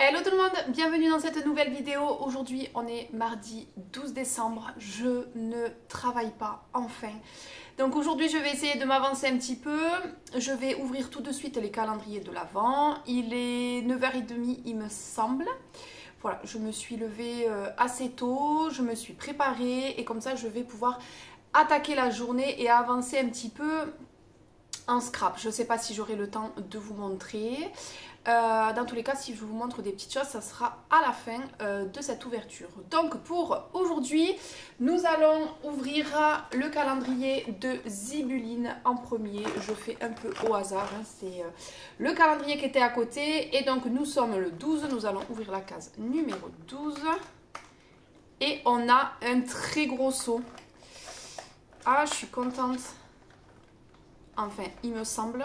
Hello tout le monde, bienvenue dans cette nouvelle vidéo. Aujourd'hui on est mardi 12 décembre, je ne travaille pas enfin. Donc aujourd'hui je vais essayer de m'avancer un petit peu. Je vais ouvrir tout de suite les calendriers de l'Avent. Il est 9h30 il me semble. Voilà, je me suis levée assez tôt, je me suis préparée et comme ça je vais pouvoir attaquer la journée et avancer un petit peu en scrap. Je ne sais pas si j'aurai le temps de vous montrer. Dans tous les cas, si je vous montre des petites choses, ça sera à la fin de cette ouverture. Donc pour aujourd'hui, nous allons ouvrir le calendrier de Zibuline en premier. Je fais un peu au hasard, hein. C'est le calendrier qui était à côté. Et donc nous sommes le 12, nous allons ouvrir la case numéro 12. Et on a un très gros seau. Ah, je suis contente. Enfin, il me semble.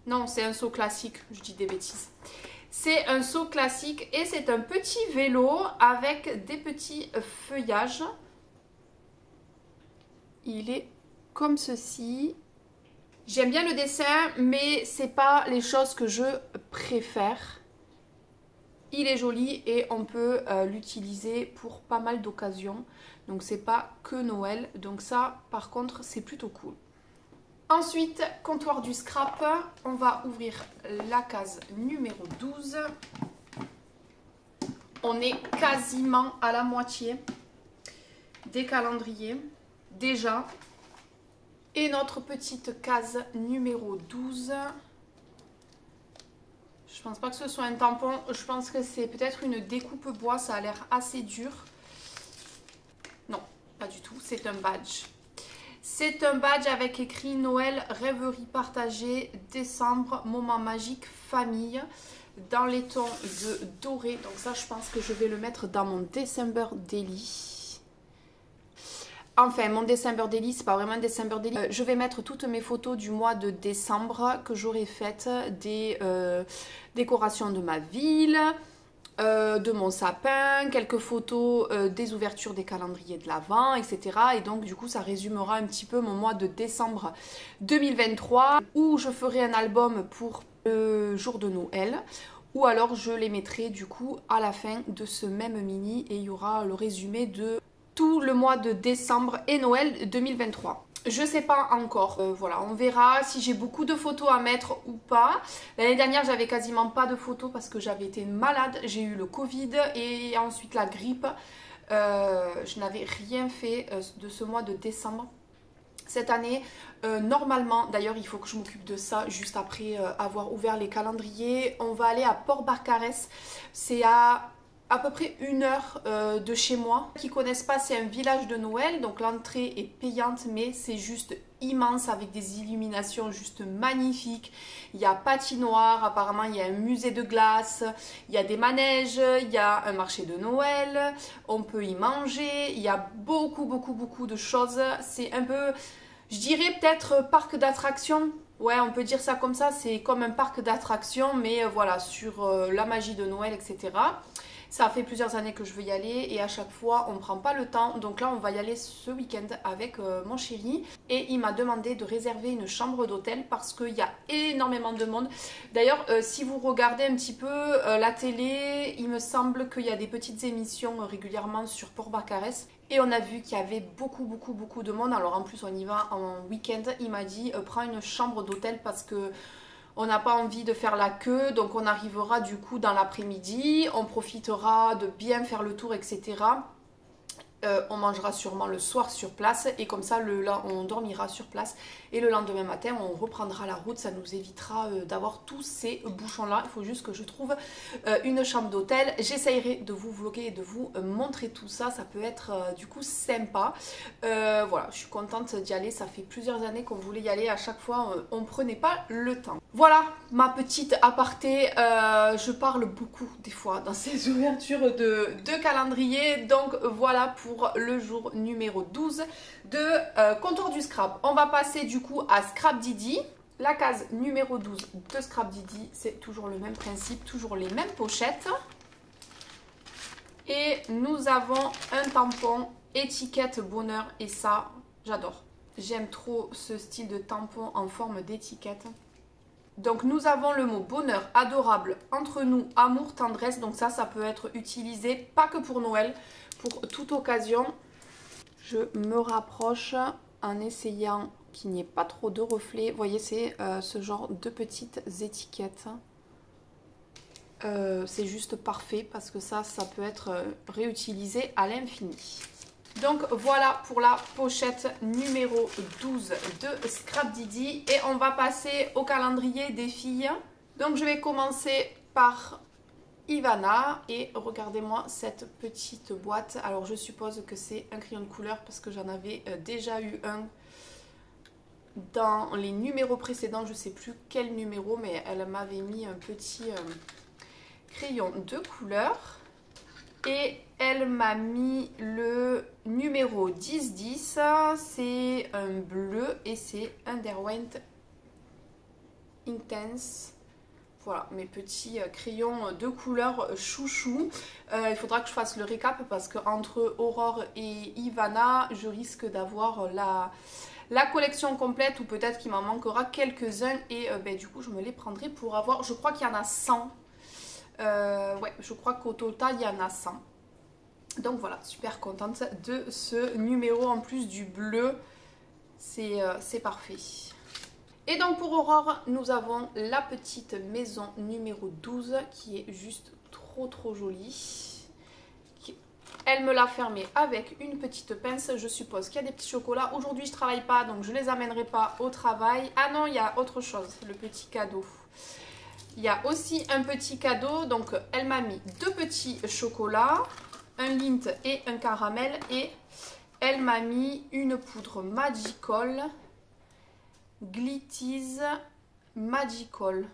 Non, c'est un seau classique, je dis des bêtises. C'est un seau classique et c'est un petit vélo avec des petits feuillages. Il est comme ceci. J'aime bien le dessin, mais c'est pas les choses que je préfère. Il est joli et on peut l'utiliser pour pas mal d'occasions. Donc c'est pas que Noël. Donc ça, par contre, c'est plutôt cool. Ensuite, comptoir du scrap, on va ouvrir la case numéro 12. On est quasiment à la moitié des calendriers déjà. Et notre petite case numéro 12. Je pense pas que ce soit un tampon, je pense que c'est peut-être une découpe bois, ça a l'air assez dur. Non, pas du tout, c'est un badge. C'est un badge avec écrit Noël, rêverie partagée, décembre, moment magique, famille, dans les tons de doré. Donc ça, je pense que je vais le mettre dans mon December Daily. Enfin, mon December Daily, c'est pas vraiment un December Daily. Je vais mettre toutes mes photos du mois de décembre que j'aurai faites, des décorations de ma ville, de mon sapin, quelques photos des ouvertures des calendriers de l'Avent, etc. Et donc du coup ça résumera un petit peu mon mois de décembre 2023 où je ferai un album pour le jour de Noël ou alors je les mettrai du coup à la fin de ce même mini et il y aura le résumé de tout le mois de décembre et Noël 2023. Je sais pas encore, voilà, on verra si j'ai beaucoup de photos à mettre ou pas. L'année dernière, j'avais quasiment pas de photos parce que j'avais été malade. J'ai eu le Covid et ensuite la grippe. Je n'avais rien fait de ce mois de décembre. Cette année, normalement, d'ailleurs, il faut que je m'occupe de ça juste après avoir ouvert les calendriers. On va aller à Port-Barcarès. C'est à peu près 1 heure de chez moi. Qui connaissent pas, c'est un village de Noël, donc l'entrée est payante, mais c'est juste immense avec des illuminations juste magnifiques. Il y a patinoire, apparemment il y a un musée de glace, il y a des manèges, il y a un marché de Noël, on peut y manger, il y a beaucoup de choses. C'est un peu, je dirais peut-être parc d'attractions. Ouais, on peut dire ça comme ça, c'est comme un parc d'attractions, mais voilà, sur la magie de Noël, etc. Ça fait plusieurs années que je veux y aller et à chaque fois on ne prend pas le temps. Donc là on va y aller ce week-end avec mon chéri. Et il m'a demandé de réserver une chambre d'hôtel parce qu'il y a énormément de monde. D'ailleurs si vous regardez un petit peu la télé, il me semble qu'il y a des petites émissions régulièrement sur Port-Barcarès. Et on a vu qu'il y avait beaucoup de monde. Alors en plus on y va en week-end. Il m'a dit prends une chambre d'hôtel parce que on n'a pas envie de faire la queue, donc on arrivera du coup dans l'après-midi, on profitera de bien faire le tour, etc. On mangera sûrement le soir sur place et comme ça on dormira sur place et le lendemain matin on reprendra la route. Ça nous évitera d'avoir tous ces bouchons là. Il faut juste que je trouve une chambre d'hôtel. J'essayerai de vous vlogger et de vous montrer tout ça. Ça peut être du coup sympa. Voilà, je suis contente d'y aller. Ça fait plusieurs années qu'on voulait y aller. À chaque fois on ne prenait pas le temps. Voilà ma petite aparté. Je parle beaucoup des fois dans ces ouvertures de calendrier. Donc voilà pour le jour numéro 12 de comptoir du scrap. On va passer du coup à Scrap Didi. La case numéro 12 de Scrap Didi, c'est toujours le même principe, toujours les mêmes pochettes. Et nous avons un tampon étiquette bonheur et ça, j'adore. J'aime trop ce style de tampon en forme d'étiquette. Donc nous avons le mot bonheur, adorable, entre nous, amour, tendresse. Donc ça peut être utilisé pas que pour Noël, pour toute occasion. Je me rapproche en essayant qu'il n'y ait pas trop de reflets. Vous voyez, c'est ce genre de petites étiquettes. C'est juste parfait parce que ça peut être réutilisé à l'infini. Donc voilà pour la pochette numéro 12 de Scrap Didi. Et on va passer au calendrier des filles. Donc je vais commencer par Ivana. Et regardez-moi cette petite boîte. Alors je suppose que c'est un crayon de couleur parce que j'en avais déjà eu un dans les numéros précédents. Je ne sais plus quel numéro, mais elle m'avait mis un petit crayon de couleur. Et elle m'a mis le numéro 1010, c'est un bleu et c'est Underwent Intense. Voilà, mes petits crayons de couleur chouchou. Il faudra que je fasse le récap parce qu'entre Aurore et Ivana, je risque d'avoir la collection complète ou peut-être qu'il m'en manquera quelques-uns. Et du coup, je me les prendrai pour avoir, je crois qu'il y en a 100. Ouais, je crois qu'au total, il y en a 100. Donc voilà, super contente de ce numéro en plus du bleu. C'est parfait. Et donc pour Aurore, nous avons la petite maison numéro 12 qui est juste trop jolie. Elle me l'a fermée avec une petite pince. Je suppose qu'il y a des petits chocolats. Aujourd'hui, je ne travaille pas, donc je ne les amènerai pas au travail. Ah non, il y a autre chose, le petit cadeau. Il y a aussi un petit cadeau. Donc elle m'a mis 2 petits chocolats, un Lindt et un caramel. Et elle m'a mis une poudre Magical, Glittease Magical.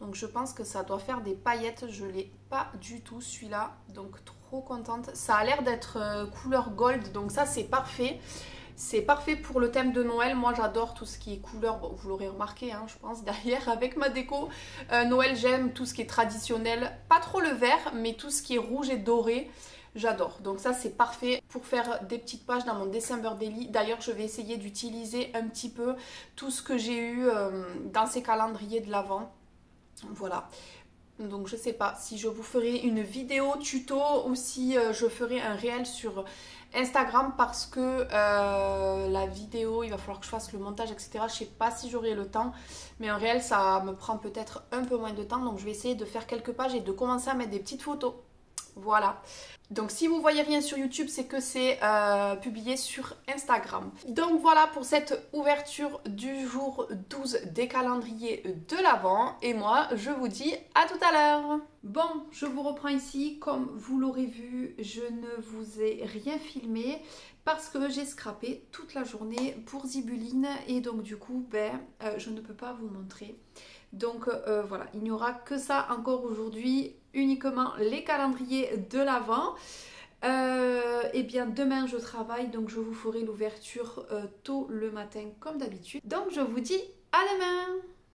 Donc je pense que ça doit faire des paillettes. Je ne l'ai pas du tout celui-là. Donc trop contente. Ça a l'air d'être couleur gold. Donc ça c'est parfait. C'est parfait pour le thème de Noël. Moi j'adore tout ce qui est couleur. Bon, vous l'aurez remarqué hein, je pense derrière avec ma déco. Noël j'aime tout ce qui est traditionnel. Pas trop le vert mais tout ce qui est rouge et doré. J'adore. Donc ça c'est parfait pour faire des petites pages dans mon December Daily. D'ailleurs je vais essayer d'utiliser un petit peu tout ce que j'ai eu dans ces calendriers de l'Avent. Voilà. Donc je sais pas si je vous ferai une vidéo tuto ou si je ferai un réel sur Instagram parce que la vidéo il va falloir que je fasse le montage etc. Je sais pas si j'aurai le temps mais un réel ça me prend peut-être un peu moins de temps donc je vais essayer de faire quelques pages et de commencer à mettre des petites photos. Voilà. Donc si vous voyez rien sur YouTube, c'est que c'est publié sur Instagram. Donc voilà pour cette ouverture du jour 12 des calendriers de l'Avent. Et moi, je vous dis à tout à l'heure. Bon, je vous reprends ici. Comme vous l'aurez vu, je ne vous ai rien filmé parce que j'ai scrappé toute la journée pour Zibuline. Et donc du coup, je ne peux pas vous montrer. Donc voilà, il n'y aura que ça encore aujourd'hui, uniquement les calendriers de l'Avent. Et bien demain je travaille, donc je vous ferai l'ouverture tôt le matin comme d'habitude. Donc je vous dis à demain!